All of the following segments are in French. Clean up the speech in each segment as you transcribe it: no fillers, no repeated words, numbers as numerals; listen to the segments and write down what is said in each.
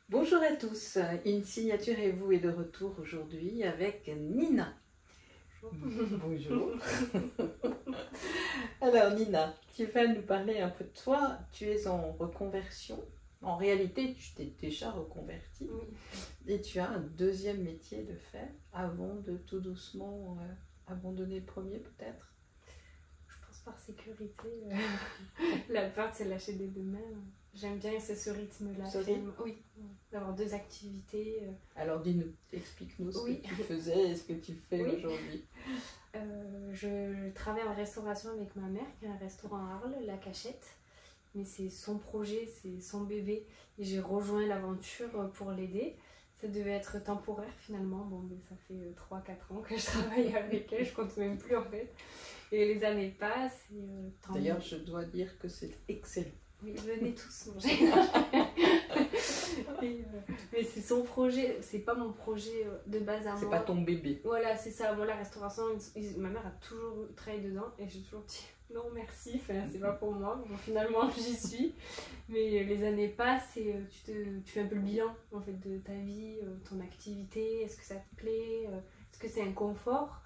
Bonjour à tous, Une Signature et vous est de retour aujourd'hui avec Nina. Bonjour. Alors Nina, tu vas nous parler un peu de toi. Tu es en reconversion. En réalité, tu t'es déjà reconvertie et tu as un deuxième métier de faire avant de tout doucement abandonner le premier peut-être. Je pense par sécurité. La peur, c'est lâcher des deux mains. J'aime bien ce rythme-là. Oui, d'avoir deux activités. Alors dis-nous, explique-nous ce que tu faisais et ce que tu fais aujourd'hui. Je travaille en restauration avec ma mère qui a un restaurant à Arles, La Cachette. Mais c'est son projet, c'est son bébé. Et j'ai rejoint l'aventure pour l'aider. Ça devait être temporaire finalement. Bon, mais ça fait 3-4 ans que je travaille avec elle, je compte même plus en fait. Et les années passent. D'ailleurs, je dois dire que c'est excellent. Oui, venez tous manger. Mais c'est son projet, c'est pas mon projet de base à moi. C'est pas ton bébé. Voilà, c'est ça. Moi, la restauration, ma mère a toujours travaillé dedans et j'ai toujours dit non merci, enfin, c'est pas pour moi. Bon, finalement, j'y suis. Mais les années passent et tu fais un peu le bilan en fait, de ta vie, ton activité. Est-ce que ça te plaît? Est-ce que c'est un confort?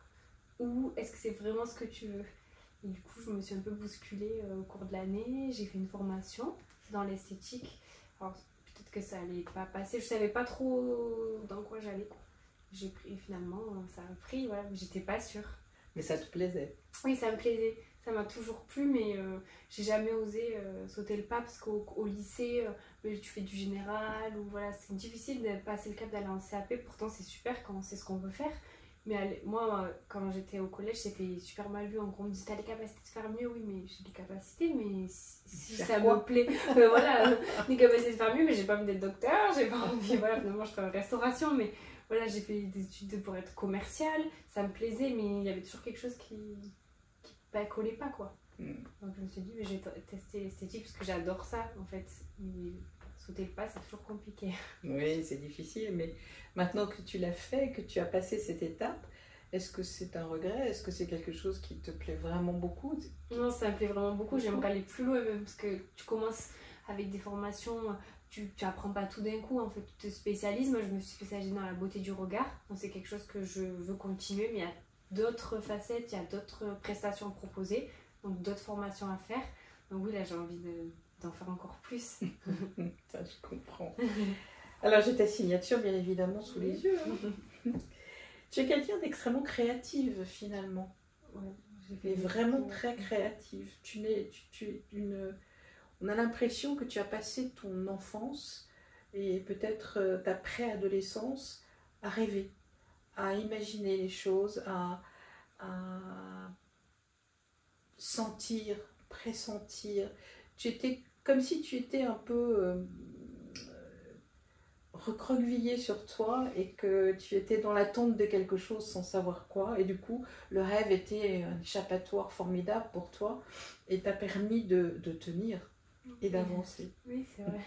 Ou est-ce que c'est vraiment ce que tu veux? Et du coup, je me suis un peu bousculée au cours de l'année. J'ai fait une formation dans l'esthétique. Alors, peut-être que ça allait pas passer. Je savais pas trop dans quoi j'allais. J'ai pris, finalement, ça a pris, voilà, mais j'étais pas sûre. Mais ça te plaisait? Oui, ça me plaisait. Ça m'a toujours plu, mais j'ai jamais osé sauter le pas parce qu'au lycée, tu fais du général. Ou voilà, c'est difficile de passer le cap d'aller en CAP. Pourtant, c'est super quand on sait ce qu'on veut faire. Mais moi, quand j'étais au collège, c'était super mal vu. En gros, on me disait, t'as les capacités de faire mieux? Oui, mais j'ai des capacités, mais si ça me plaît. Voilà, des capacités de faire mieux, mais j'ai pas envie d'être docteur, j'ai pas envie, voilà, finalement, je travaille en restauration, mais voilà, j'ai fait des études pour être commerciale, ça me plaisait, mais il y avait toujours quelque chose qui collait pas, quoi. Donc, je me suis dit, mais je vais tester l'esthétique parce que j'adore ça, en fait. Mais sauter le pas, c'est toujours compliqué. Oui, c'est difficile, mais maintenant que tu l'as fait, que tu as passé cette étape, est-ce que c'est un regret? Est-ce que c'est quelque chose qui te plaît vraiment beaucoup? Non, ça me plaît vraiment beaucoup. J'aimerais aller plus loin même parce que tu commences avec des formations, tu apprends pas tout d'un coup, en fait, tu te spécialises. Moi, je me suis spécialisée dans la beauté du regard. Donc, c'est quelque chose que je veux continuer, mais il y a d'autres facettes, il y a d'autres prestations proposées, donc d'autres formations à faire. Donc oui, là, j'ai envie d'en faire encore plus. Ça, je comprends. Alors, j'ai ta signature, bien évidemment, sous les yeux. Hein. Tu es quelqu'un d'extrêmement créative, finalement. Ouais, vraiment très créative. On a l'impression que tu as passé ton enfance et peut-être ta préadolescence à rêver, à imaginer les choses, à sentir, pressentir. Tu étais comme si tu étais un peu recroquevillé sur toi et que tu étais dans l'attente de quelque chose sans savoir quoi. Et du coup, le rêve était un échappatoire formidable pour toi et t'a permis de tenir et d'avancer. Oui, c'est vrai.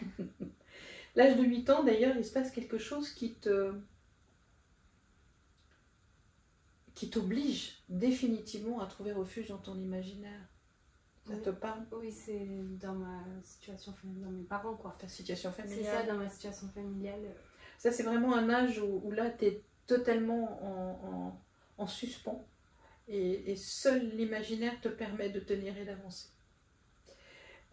L'âge de 8 ans, d'ailleurs, il se passe quelque chose qui t'oblige définitivement à trouver refuge dans ton imaginaire. Ça te parle? Oui, c'est dans ma situation familiale, dans mes parents, quoi. Ta situation familiale? C'est ça, dans ma situation familiale. Ça, c'est vraiment un âge où là, tu es totalement en suspens et seul l'imaginaire te permet de tenir et d'avancer.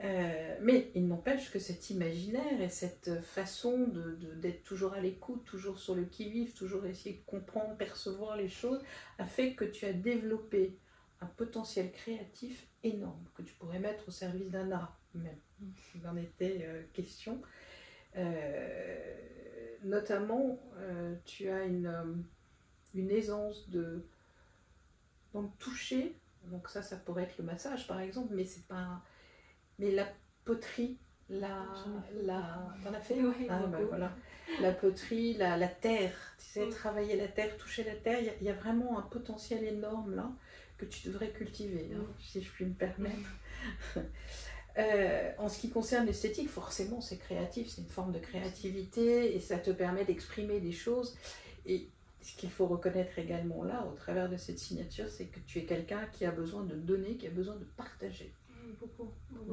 Mais il n'empêche que cet imaginaire et cette façon d'être toujours à l'écoute, toujours sur le qui-vive, toujours essayer de comprendre, percevoir les choses, a fait que tu as développé un potentiel créatif énorme que tu pourrais mettre au service d'un art même, s'il en était question. Notamment, tu as une aisance dans le toucher, donc ça pourrait être le massage par exemple, mais c'est pas... Mais la poterie, t'en as fait? Oui, voilà. La poterie, la terre, tu sais, travailler la terre, toucher la terre, il y a vraiment un potentiel énorme là que tu devrais cultiver, hein, si je puis me permettre. En ce qui concerne l'esthétique, forcément c'est créatif, c'est une forme de créativité et ça te permet d'exprimer des choses. Et ce qu'il faut reconnaître également là, au travers de cette signature, c'est que tu es quelqu'un qui a besoin de donner, qui a besoin de partager. beaucoup.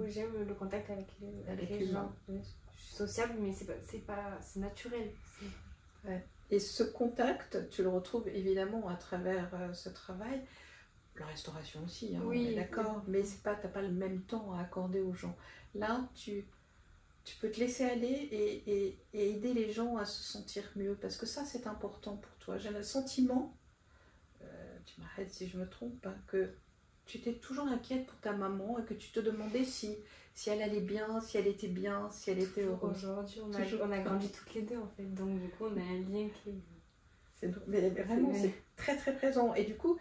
J'aime le contact avec Avec les l'humain. gens. Je suis sociable, mais c'est naturel. Ouais. Et ce contact, tu le retrouves évidemment à travers ce travail. La restauration aussi, hein, Oui, on est d'accord, mais c'est pas, t'as pas le même temps à accorder aux gens. Là, tu peux te laisser aller et aider les gens à se sentir mieux, parce que ça, c'est important pour toi. J'ai le sentiment, tu m'arrêtes si je me trompe, hein, que tu étais toujours inquiète pour ta maman et que tu te demandais si elle allait bien, si elle était bien, si elle était heureuse. Aujourd'hui, on a grandi toutes les deux en fait, donc du coup on a un lien qui Mais vraiment, c'est très très présent. Et du coup,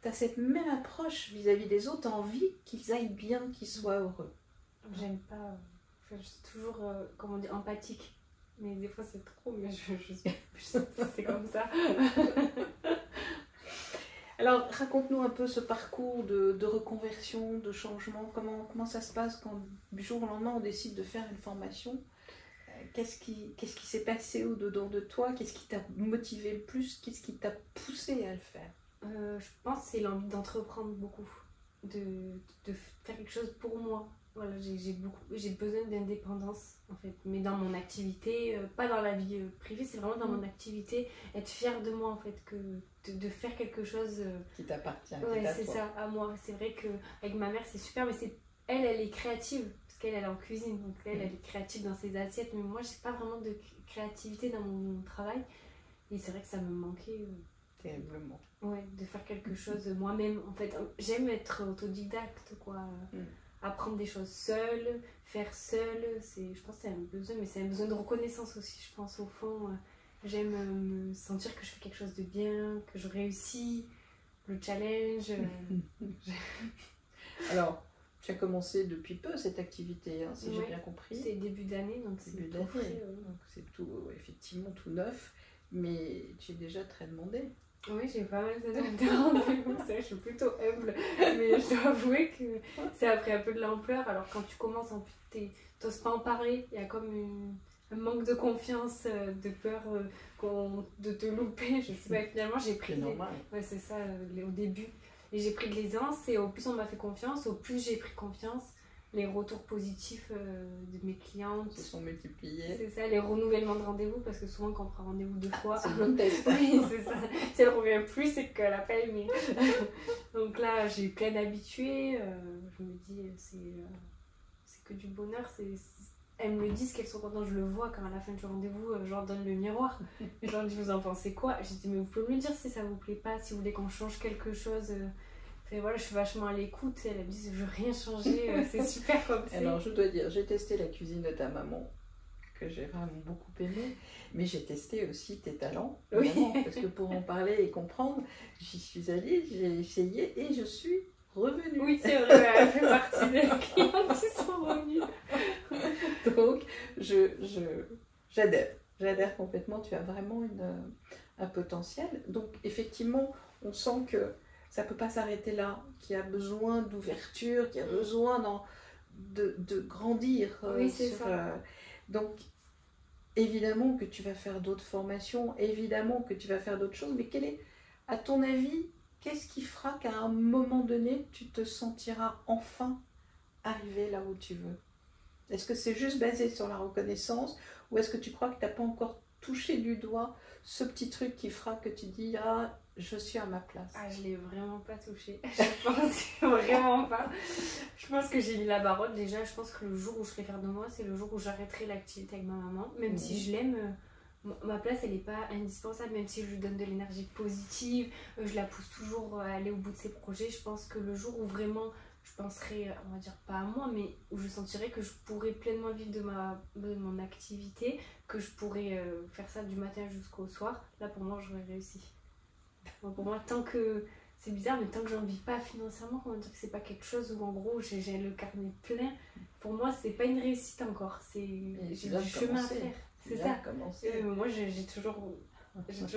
tu as cette même approche vis-à-vis des autres, tu as envie qu'ils aillent bien, qu'ils soient heureux. J'aime pas. Enfin, je suis toujours, comment dire, empathique. Mais des fois c'est trop, mais c'est comme ça. Alors, raconte-nous un peu ce parcours de reconversion, de changement. Comment ça se passe quand du jour au lendemain on décide de faire une formation? Qu'est-ce qui s'est passé au-dedans de toi? Qu'est-ce qui t'a motivé le plus? Qu'est-ce qui t'a poussé à le faire? Je pense que c'est l'envie d'entreprendre beaucoup, de faire quelque chose pour moi. Voilà, j'ai besoin d'indépendance en fait, mais dans mon activité, pas dans la vie privée, c'est vraiment dans mon activité, être fière de moi en fait, de faire quelque chose qui t'appartient, ouais, c'est ça, à moi. C'est vrai qu'avec ma mère c'est super, mais elle est créative, parce qu'elle est en cuisine, donc elle est créative dans ses assiettes, mais moi j'ai pas vraiment de créativité dans mon travail, et c'est vrai que ça me manquait. Terriblement. Ouais, de faire quelque chose moi-même. En fait, j'aime être autodidacte, quoi. Apprendre des choses seule, faire seule. Je pense que c'est un besoin, mais c'est un besoin de reconnaissance aussi, je pense, au fond. J'aime me sentir que je fais quelque chose de bien, que je réussis, le challenge. Alors, tu as commencé depuis peu cette activité, hein, si j'ai bien compris. C'est début d'année, donc c'est tout frais. Donc c'est tout, effectivement, tout neuf, mais tu es déjà très demandée. Oui, j'ai pas mal de rendez-vous, ça, je suis plutôt humble, mais je dois avouer que ça a pris un peu de l'ampleur. Alors quand tu commences, en plus, t'oses pas en parler, il y a comme un manque de confiance, de peur de te louper, je sais pas, et finalement j'ai pris... C'est normal. Ouais, c'est ça, au début. Et j'ai pris de l'aisance, et au plus on m'a fait confiance, au plus j'ai pris confiance. Les retours positifs de mes clientes se sont multipliés. C'est ça, les renouvellements de rendez-vous, parce que souvent quand on prend rendez-vous 2 fois, c'est un test. oui, c'est ça. Si elle revient plus, c'est qu'elle n'a pas aimé. Donc là, j'ai plein d'habitués. Je me dis, c'est que du bonheur. Elles me le disent qu'elles sont contentes, je le vois quand à la fin du rendez-vous, je leur donne le miroir. Et je leur dis, vous en pensez quoi? J'ai dit, mais vous pouvez me le dire si ça vous plaît pas, si vous voulez qu'on change quelque chose. Et voilà, je suis vachement à l'écoute. Elle me dit, je veux rien changer, c'est super comme ça. Alors, je dois dire, j'ai testé la cuisine de ta maman, que j'ai vraiment beaucoup aimé, mais j'ai testé aussi tes talents, oui. Parce que pour en parler et comprendre, j'y suis allée, j'ai essayé et je suis revenue. Oui, c'est vrai, elle fait partie des clients qui sont revenus. Donc, j'adhère complètement, tu as vraiment un potentiel. Donc, effectivement, on sent que ça ne peut pas s'arrêter là, qu'il y a besoin d'ouverture, qu'il y a besoin de grandir. Oui, c'est ça. Donc, évidemment que tu vas faire d'autres formations, évidemment que tu vas faire d'autres choses, mais à ton avis, qu'est-ce qui fera qu'à un moment donné, tu te sentiras enfin arrivé là où tu veux? Est-ce que c'est juste basé sur la reconnaissance, ou est-ce que tu crois que tu n'as pas encore touché du doigt ce petit truc qui fera que tu dis « Ah, je suis à ma place ». Ah, je l'ai vraiment pas touché. Je pense que vraiment pas. Je pense que j'ai mis la barotte. Déjà, je pense que le jour où je serai fière de moi, c'est le jour où j'arrêterai l'activité avec ma maman. Même si je l'aime, ma place, elle n'est pas indispensable. Même si je lui donne de l'énergie positive, je la pousse toujours à aller au bout de ses projets. Je pense que le jour où vraiment je penserai, on va dire pas à moi, mais où je sentirai que je pourrais pleinement vivre de mon activité, que je pourrais faire ça du matin jusqu'au soir, là pour moi j'aurais réussi. Donc pour moi, tant que, c'est bizarre, mais tant que j'en vis pas financièrement, comment dire que c'est pas quelque chose où en gros j'ai le carnet plein, pour moi c'est pas une réussite encore, j'ai du chemin à faire. C'est ça. Moi j'ai toujours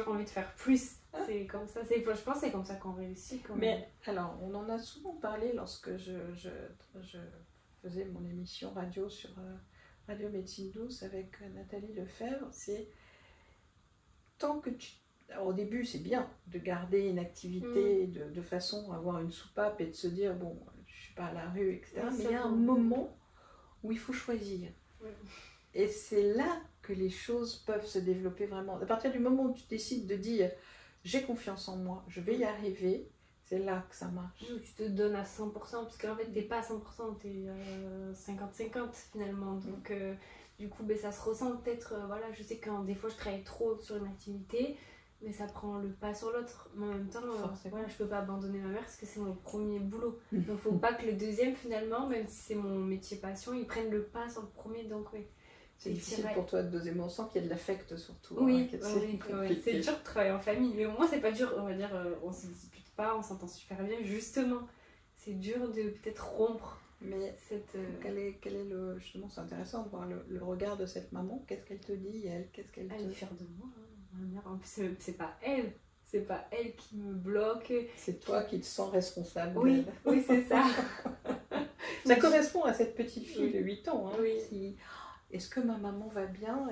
envie de faire plus. C'est comme ça, je pense que c'est comme ça qu'on réussit. Mais alors, on en a souvent parlé lorsque je faisais mon émission radio sur Radio Médecine Douce avec Nathalie Lefebvre. C'est tant que alors, au début, c'est bien de garder une activité de façon à avoir une soupape et de se dire, bon, je suis pas, à la rue, etc. Ouais, Mais ça il y a un vaut. moment où il faut choisir. Ouais. Et c'est là que les choses peuvent se développer vraiment. À partir du moment où tu décides de dire j'ai confiance en moi, je vais y arriver, c'est là que ça marche. Oui, tu te donnes à 100%, parce qu'en fait, t'es pas à 100%, t'es 50-50 finalement. Donc, du coup, ça se ressent peut-être. Voilà, je sais que des fois, je travaille trop sur une activité, mais ça prend le pas sur l'autre. Mais en même temps, voilà, je peux pas abandonner ma mère parce que c'est mon premier boulot. Donc, faut pas que le deuxième, finalement, même si c'est mon métier passion, il prenne le pas sur le premier. Donc, oui. C'est difficile pour toi de doser, mais on sent qu'il y a de l'affect surtout. Oui, hein, c'est dur de travailler en famille, mais au moins c'est pas dur, on va dire, on se dispute pas, on s'entend super bien, justement. C'est dur de peut-être rompre mais cette... quel est le... Justement, c'est intéressant de voir le regard de cette maman. Qu'est-ce qu'elle te dit, elle? Qu'est-ce qu'elle Elle est fière de moi, hein. Ma mère, en plus, c'est pas elle. C'est pas elle qui me bloque. C'est toi qui te sens responsable. Oui, oui, c'est ça. Ça correspond à cette petite fille de 8 ans. Hein, oui. qui... Est-ce que ma maman va bien?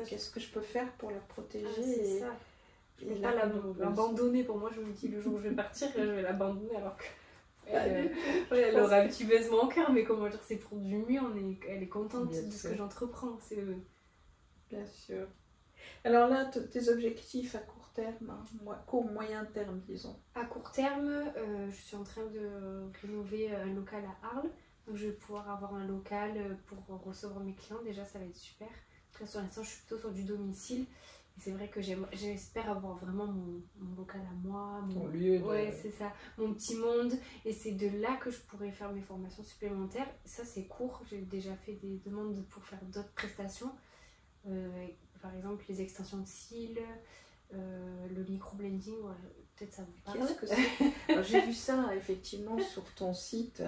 Qu'est-ce que je peux faire pour la protéger? C'est ça. Je peux pas l'abandonner. Pour moi, je me dis le jour où je vais partir, je vais l'abandonner alors que... Elle aura un petit baisement au cœur, mais comment dire, c'est pour du mieux, elle est contente de ce que j'entreprends. Bien sûr. Alors là, tes objectifs à court terme, hein, court, moyen terme, disons. À court terme, je suis en train de rénover un local à Arles. Donc je vais pouvoir avoir un local pour recevoir mes clients. Déjà, ça va être super. Là, sur l'instant, je suis plutôt sur du domicile. Et c'est vrai que j'espère avoir vraiment mon local à moi. Mon lieu. Ouais, c'est ça. Mon petit monde. Et c'est de là que je pourrais faire mes formations supplémentaires. Ça, c'est court. J'ai déjà fait des demandes pour faire d'autres prestations. Par exemple, les extensions de cils, le microblending. Voilà. Peut-être ça vous parle. Qu'est-ce que c'est? J'ai vu ça effectivement sur ton site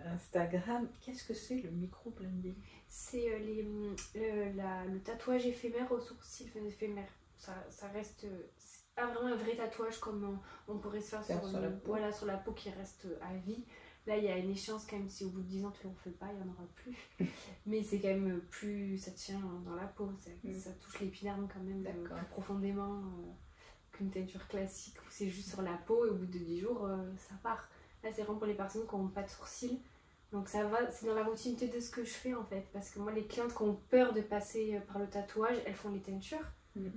Instagram. Qu'est-ce que c'est le microblending? C'est le tatouage éphémère aux sourcils éphémères. Ça reste. C'est pas vraiment un vrai tatouage comme on pourrait se faire sur la peau qui reste à vie. Là, il y a une échéance quand même. Si au bout de 10 ans tu ne le refais pas, il n'y en aura plus. Mais c'est quand même plus. Ça tient dans la peau. Ça touche l'épiderme quand même plus profondément. Qu'une teinture classique où c'est juste sur la peau et au bout de 10 jours ça part. Là c'est vraiment pour les personnes qui n'ont pas de sourcils, donc ça va, c'est dans la continuité de ce que je fais en fait, parce que moi les clientes qui ont peur de passer par le tatouage, elles font les teintures,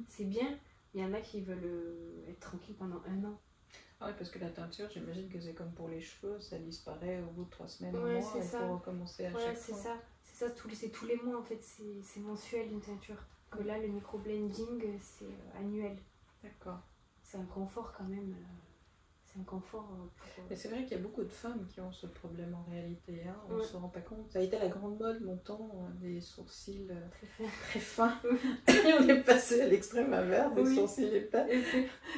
c'est bien, il y en a qui veulent être tranquilles pendant 1 an. Ah oui, parce que la teinture, j'imagine que c'est comme pour les cheveux, ça disparaît au bout de 3 semaines, ouais, un mois, il faut recommencer à chaque fois. C'est ça, c'est tous les mois en fait, c'est mensuel une teinture. Que là le microblending c'est annuel. D'accord. C'est un confort quand même. C'est un confort pour... Mais c'est vrai qu'il y a beaucoup de femmes qui ont ce problème en réalité. Hein. On ne se rend pas compte. Ça a été la grande mode longtemps, des sourcils très fins. Et on est passé à l'extrême inverse, des sourcils épais.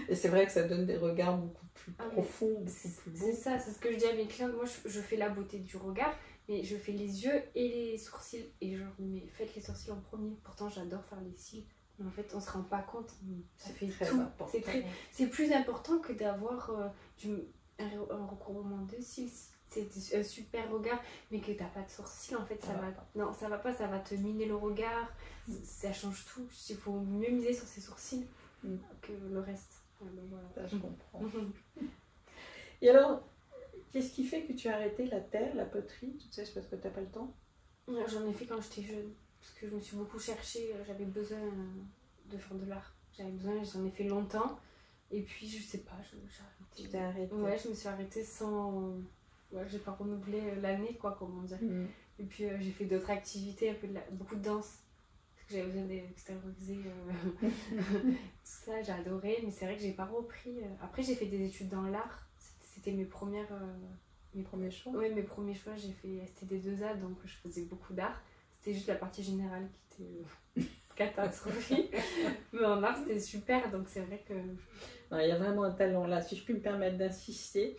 Et c'est vrai que ça donne des regards beaucoup plus profonds, beaucoup plus beaux. C'est ça, c'est ce que je dis à mes clients. Moi, je fais la beauté du regard, mais je fais les yeux et les sourcils. Et genre, mais faites les sourcils en premier. Pourtant, j'adore faire les cils. Mais en fait, on se rend pas compte. Ça fait très tout. Important. C'est plus important que d'avoir un recouvrement de cils. C'est un super regard, mais que t'as pas de sourcils, en fait, ça va. Non, ça va pas. Ça va te miner le regard. Ça change tout. Il faut mieux miser sur ses sourcils que le reste. Voilà. Ça, je comprends. Et alors, qu'est-ce qui fait que tu as arrêté la terre, la poterie? Tu sais, c'est parce que t'as pas le temps? J'en ai fait quand j'étais jeune. Parce que je me suis beaucoup cherchée, j'avais besoin de faire de l'art. J'en ai fait longtemps. Et puis, je sais pas, j'ai arrêté. Tu t'es arrêtée? Ouais, je me suis arrêtée sans... Ouais, j'ai pas renouvelé l'année, quoi, comme on dit. Et puis, j'ai fait d'autres activités, beaucoup de danse. Parce que j'avais besoin d'extérioriser tout ça, j'ai adoré. Mais c'est vrai que j'ai pas repris. Après, j'ai fait des études dans l'art. C'était mes premiers choix. Ouais, mes premiers choix, c'était des 2A, donc je faisais beaucoup d'art. C'était juste la partie générale qui était catastrophique. Mais en art, c'était super, donc c'est vrai que... Non, il y a vraiment un talent là. Si je puis me permettre d'insister,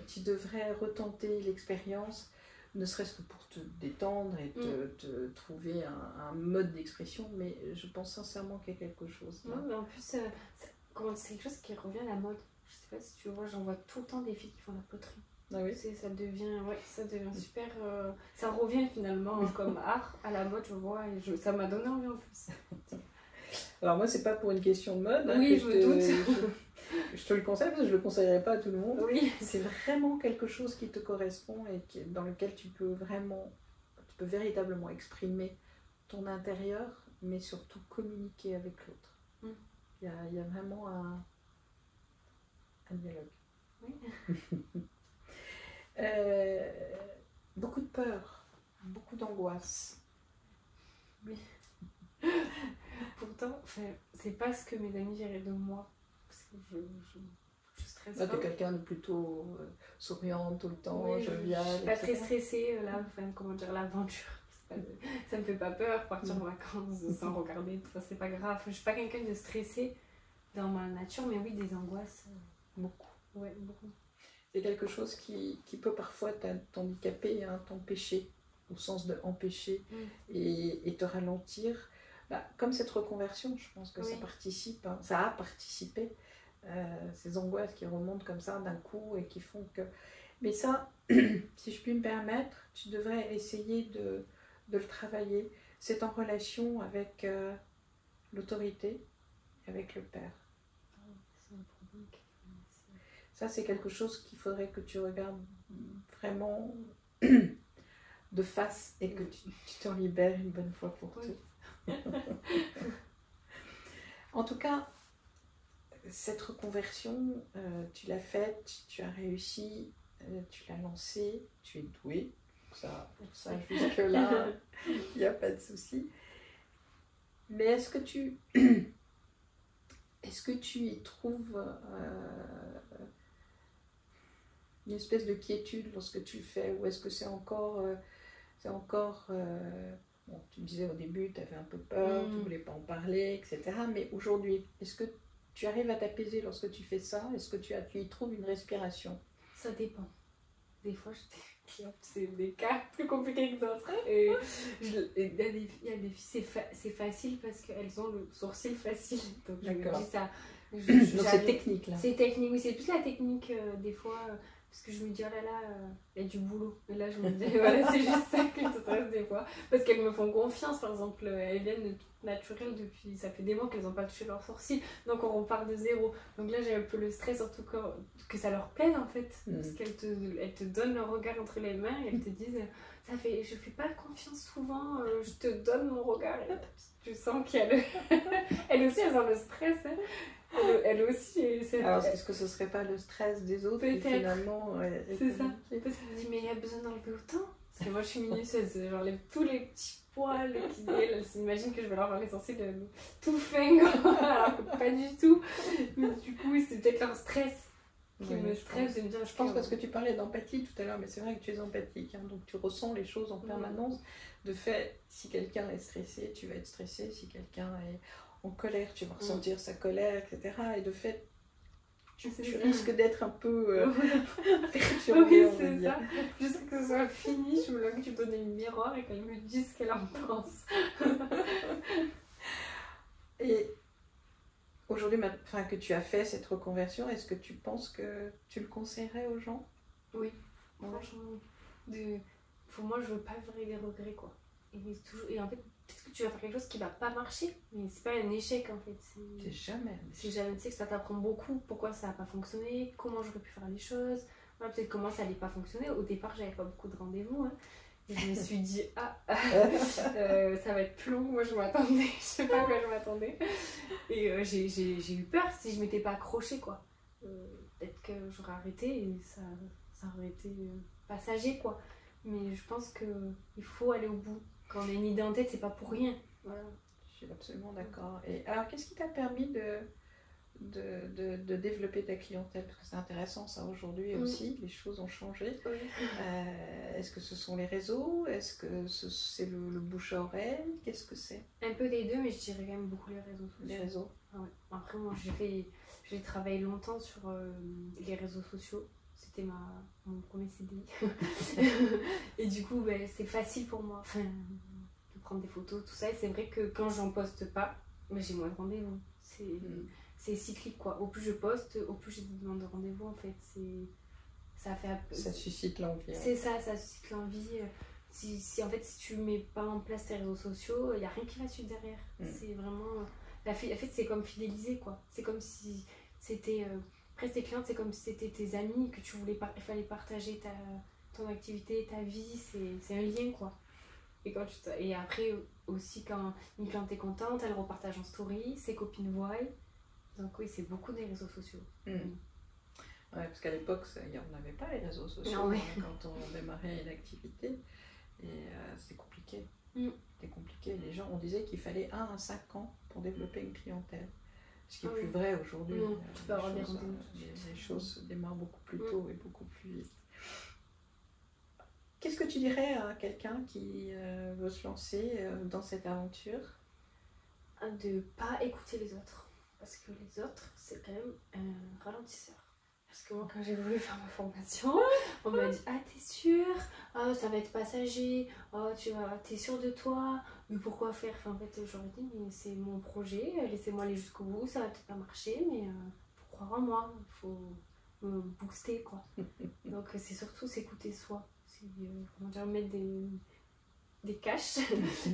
tu devrais retenter l'expérience, ne serait-ce que pour te détendre et te trouver un mode d'expression. Mais je pense sincèrement qu'il y a quelque chose. Non, mais en plus, c'est quelque chose qui revient à la mode. Je sais pas si tu vois, j'en vois tout le temps des filles qui font la poterie. Ah oui. Ça devient super. Ça revient finalement comme art à la mode, je vois, et ça m'a donné envie en plus. Alors moi, c'est pas pour une question de mode. Oui, je me doute. je te le conseille parce que je ne le conseillerais pas à tout le monde. Oui. C'est vraiment quelque chose qui te correspond et dans lequel tu peux véritablement exprimer ton intérieur, mais surtout communiquer avec l'autre. Il y a vraiment un dialogue. Oui. Beaucoup de peur, beaucoup d'angoisse. Oui. Pourtant, c'est pas ce que mes amis diraient de moi. Parce que je stresse Là, pas. t'es quelqu'un de plutôt souriante tout le temps, Oui, joviale. Je suis pas très etc. stressée, là, comment dire, l'aventure. Ça me fait pas peur, partir en vacances sans regarder, tout ça, c'est pas grave. Je suis pas quelqu'un de stressé dans ma nature, mais oui, des angoisses. Beaucoup. Ouais, beaucoup. C'est quelque chose qui peut parfois t'handicaper, hein, t'empêcher, au sens de empêcher, et te ralentir. Bah, comme cette reconversion, je pense que ça participe, hein, ça a participé, ces angoisses qui remontent comme ça d'un coup et qui font que... Mais ça, si je puis me permettre, tu devrais essayer de le travailler. C'est en relation avec l'autorité, avec le père. Ça, c'est quelque chose qu'il faudrait que tu regardes vraiment de face et que tu t'en libères une bonne fois pour toutes. En tout cas, cette reconversion, tu l'as faite, tu as réussi, tu l'as lancée, tu es douée. Pour ça jusque-là, il n'y a pas de souci. Mais est-ce que tu y trouves une espèce de quiétude lorsque tu le fais, ou est-ce que c'est encore bon, tu me disais au début, tu avais un peu peur, tu ne voulais pas en parler, etc. Mais aujourd'hui, est-ce que tu arrives à t'apaiser lorsque tu fais ça? Est-ce que tu y trouves une respiration? Ça dépend. Des fois, c'est des cas plus compliqués que d'autres. Et il y a des filles, c'est facile parce qu'elles ont le sourcil facile. Donc je me dis ça. Donc c'est technique là. C'est technique, oui, c'est plus la technique des fois. Parce que je me dis, oh là là, il y a du boulot. Et là, je me dis, voilà, c'est juste ça que je stresse des fois. Parce qu'elles me font confiance, par exemple, elles viennent de toute naturelle depuis, ça fait des mois qu'elles n'ont pas touché leur sourcil. Donc on repart de zéro. Donc là, j'ai un peu le stress, surtout que ça leur plaise en fait. Parce qu'elles te donnent leur regard entre les mains et elles te disent, je fais pas confiance souvent, je te donne mon regard. Et là, tu sens qu'elles elles aussi, elles ont le stress. Hein. Elle aussi. Alors, est-ce que ce serait pas le stress des autres qui finalement... c'est ça. Parce que je me dis, mais il y a besoin d'enlever autant. Parce que moi, je suis minutieuse. J'enlève tous les petits poils. Elles s'imaginent que je vais leur avoir les sourcils tout fins. Alors que pas du tout. Mais du coup, c'est peut-être leur stress qui me stresse de me dire... Je pense parce que tu parlais d'empathie tout à l'heure, mais c'est vrai que tu es empathique. Hein, donc, tu ressens les choses en permanence. De fait, si quelqu'un est stressé, tu vas être stressé. Si quelqu'un est... en colère, tu vas ressentir sa colère, etc. Et de fait, tu risques d'être un peu perturbée. Oui, c'est ça. Jusqu'à que ce soit fini, je me vois que tu me donnes une miroir et qu'elle me dise ce qu'elle en pense. Et aujourd'hui, que tu as fait cette reconversion, est-ce que tu penses que tu le conseillerais aux gens? Oui, franchement. Pour moi, je veux pas faire des regrets, quoi. Et en fait, peut-être que tu vas faire quelque chose qui va pas marcher, mais c'est pas un échec en fait. C'est jamais. Tu sais que ça t'apprend beaucoup, pourquoi ça a pas fonctionné, comment j'aurais pu faire les choses, voilà, peut-être comment ça allait pas fonctionner. Au départ, j'avais pas beaucoup de rendez-vous, hein, et je me suis dit, ça va être plus long, moi je m'attendais, je sais pas à quoi je m'attendais. Et j'ai eu peur si je m'étais pas accrochée, quoi. Peut-être que j'aurais arrêté et ça aurait été passager, quoi. Mais je pense qu'il faut aller au bout. Quand on a une idée en tête, c'est pas pour rien. Voilà. Je suis absolument d'accord. Et alors, qu'est-ce qui t'a permis de développer ta clientèle? Parce que c'est intéressant ça aujourd'hui aussi, les choses ont changé. Oui. Est-ce que ce sont les réseaux? Est-ce que c'est le bouche à oreille? Qu'est-ce que c'est? Un peu des deux, mais je dirais quand même beaucoup les réseaux sociaux. Les réseaux. Ah ouais. Après, moi, j'ai travaillé longtemps sur les réseaux sociaux. C'était mon premier CDI. Et du coup, c'est facile pour moi de prendre des photos, tout ça. Et c'est vrai que quand j'en poste pas, j'ai moins de rendez-vous. C'est cyclique, quoi. Au plus je poste, au plus j'ai des demandes de rendez-vous, en fait. Ça suscite l'envie. C'est ça suscite l'envie. Si tu mets pas en place tes réseaux sociaux, il n'y a rien qui va suivre derrière. C'est vraiment... En fait, c'est comme fidéliser, quoi. C'est comme si c'était... Après, tes clientes, c'est comme si c'était tes amis, que tu voulais il fallait partager ton activité, ta vie, c'est un lien, quoi. Et après, aussi, quand une cliente est contente, elle repartage en story, ses copines voient. Donc oui, c'est beaucoup des réseaux sociaux. Ouais, parce qu'à l'époque, on n'avait pas les réseaux sociaux Non, ouais. quand on démarrait une activité. Et c'était compliqué. C'était compliqué. Les gens, on disait qu'il fallait 1 à 5 ans pour développer une clientèle. Ce qui est plus vrai aujourd'hui. Tu peux avoir des rendez-vous. Les choses se démarrent beaucoup plus tôt et beaucoup plus vite. Qu'est-ce que tu dirais à quelqu'un qui veut se lancer dans cette aventure? De ne pas écouter les autres. Parce que les autres, c'est quand même un ralentisseur. Parce que moi, quand j'ai voulu faire ma formation, on m'a dit: ah, t'es sûre? Ah, ça va être passager. Ah, t'es sûre de toi? Mais pourquoi faire? Enfin, en fait, j'aurais dit: mais c'est mon projet, laissez-moi aller jusqu'au bout. Ça va peut-être pas marcher, mais faut croire en moi. Il faut me booster, quoi. Donc, c'est surtout s'écouter soi. C'est comment dire, mettre des caches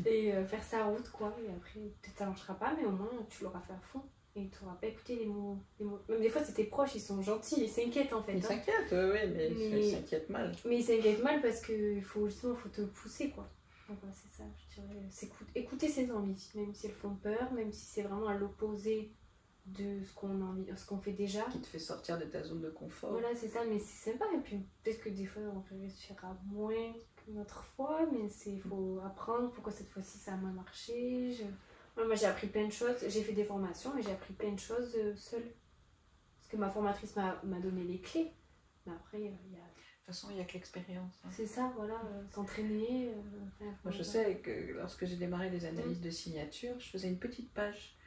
et faire sa route, quoi. Et après, peut-être ça marchera pas, mais au moins, tu l'auras fait à fond. Et tu n'auras pas écouté les mots. Même des fois, c'est tes proches, ils sont gentils, ils s'inquiètent en fait. Ils s'inquiètent, oui, mais ils s'inquiètent mal. Mais ils s'inquiètent mal parce qu'il faut justement te pousser, quoi. Donc voilà, c'est ça, je dirais. Écouter ses envies, même si elles font peur, même si c'est vraiment à l'opposé de ce qu'on a envie, ce qu'on fait déjà. Qui te fait sortir de ta zone de confort. Voilà, c'est ça, mais c'est sympa. Et puis peut-être que des fois, on réussira moins qu'une autre fois, mais il faut apprendre pourquoi cette fois-ci ça a moins marché. Moi, j'ai appris plein de choses. J'ai fait des formations, mais j'ai appris plein de choses seule. Parce que ma formatrice m'a donné les clés. Mais après, il y a... De toute façon, il n'y a que l'expérience. C'est ça, voilà. S'entraîner. Moi, je sais que lorsque j'ai démarré les analyses de signature, je faisais une petite page.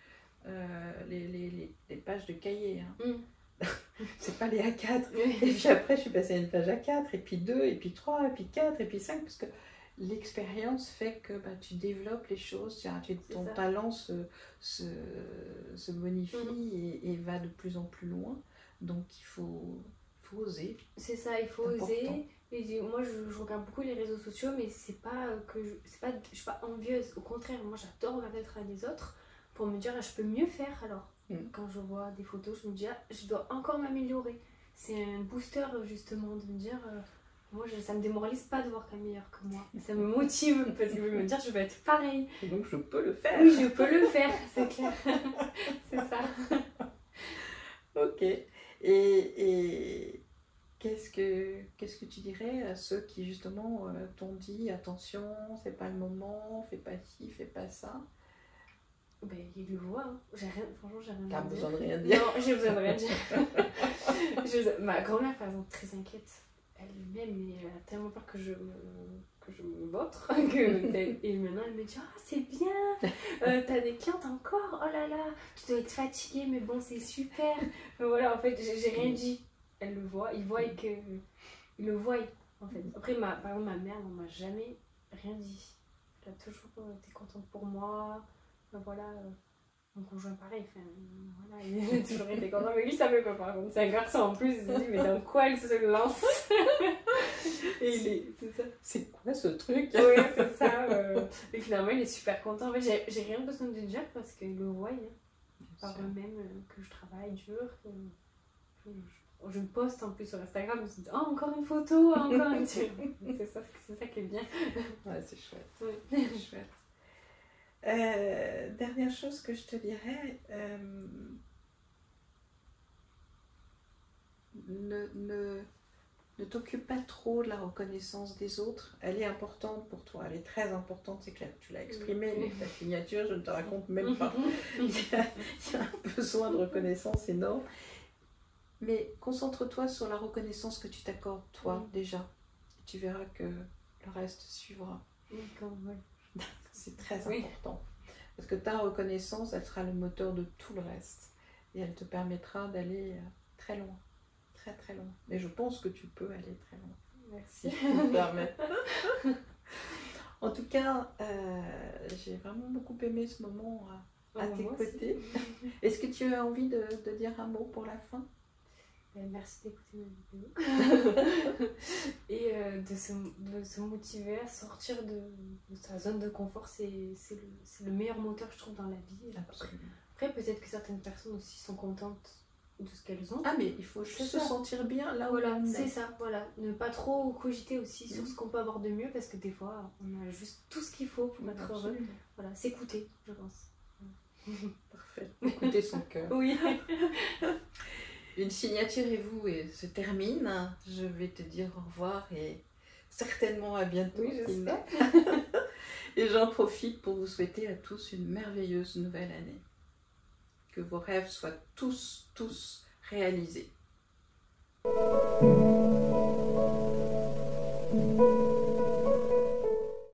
Les pages de cahier. C'est pas les A4. Et puis après, je suis passée à une page A4, et puis 2, et puis 3, et puis 4, et puis 5, parce que l'expérience fait que tu développes les choses, ton talent se bonifie et va de plus en plus loin. Donc il faut oser. C'est ça, il faut oser. Et moi je regarde beaucoup les réseaux sociaux, mais c'est pas que je suis pas envieuse. Au contraire, moi j'adore regarder le travail des autres pour me dire: je peux mieux faire. Alors quand je vois des photos, je me dis: je dois encore m'améliorer. C'est un booster justement de me dire... moi, ça me démoralise pas de voir qu'un meilleur que moi. Ça me motive parce que je vais me dire: je vais être pareil. Et donc, je peux le faire. Oui, je peux le faire, c'est clair. C'est ça. Ok. Et qu'est-ce que tu dirais à ceux qui, justement, t'ont dit: attention, c'est pas le moment, fais pas ci, fais pas ça? Ben, ils le voient. Hein. Franchement, j'ai rien à dire. T'as besoin de rien dire. Non, j'ai besoin de rien dire. Ma grand-mère, par exemple, très inquiète. Elle-même, mais elle a tellement peur que je me vautre. Et maintenant, elle me dit: ah, c'est bien, t'as des clientes encore, oh là là, tu dois être fatiguée, mais bon, c'est super. Voilà, en fait, j'ai rien dit. Elle le voit, ils voient que... Ils le voient, en fait. Après, par exemple, ma mère, on m'a jamais rien dit. Elle a toujours été contente pour moi. Voilà... Mon conjoint pareil, voilà, il a toujours été content, mais lui ça veut pas par contre, c'est un garçon en plus, il se dit: mais dans quoi elle se lance? Et c'est ça. C'est quoi ce truc? Oui, c'est ça. Et finalement il est super content. En fait, j'ai rien besoin de dire parce qu'ils le voient par eux-mêmes que je travaille dur. Je poste en plus sur Instagram, je me dis: oh, encore une photo, encore une... c'est ça qui est bien. Ouais, c'est chouette. Oui. C'est chouette. Dernière chose que je te dirais, ne t'occupe pas trop de la reconnaissance des autres. Elle est importante pour toi, elle est très importante, c'est clair. Tu l'as exprimé avec ta signature, je ne te raconte même pas. Il y a un besoin de reconnaissance énorme. Mais concentre-toi sur la reconnaissance que tu t'accordes, toi, déjà. Tu verras que le reste suivra. D'accord, ouais. C'est très important. Parce que ta reconnaissance, elle sera le moteur de tout le reste. Et elle te permettra d'aller très loin. Très très loin. Et je pense que tu peux aller très loin. Merci. Si je peux me permettre. En tout cas, j'ai vraiment beaucoup aimé ce moment à tes côtés. Est-ce que tu as envie de dire un mot pour la fin? Merci d'écouter ma vidéo et de se motiver à sortir de sa zone de confort. C'est le meilleur moteur, je trouve, dans la vie. Absolument. Après peut-être que certaines personnes aussi sont contentes de ce qu'elles ont. Ah, mais il faut juste se sentir bien là où voilà, on est. c'est ça, voilà. Ne pas trop cogiter aussi sur ce qu'on peut avoir de mieux, parce que des fois, on a juste tout ce qu'il faut pour être heureux. Voilà, s'écouter, je pense. Parfait. Écoutez son cœur. Oui. Une signature et vous et se termine. Je vais te dire au revoir et certainement à bientôt. Oui, j'espère. Et j'en profite pour vous souhaiter à tous une merveilleuse nouvelle année. Que vos rêves soient tous réalisés.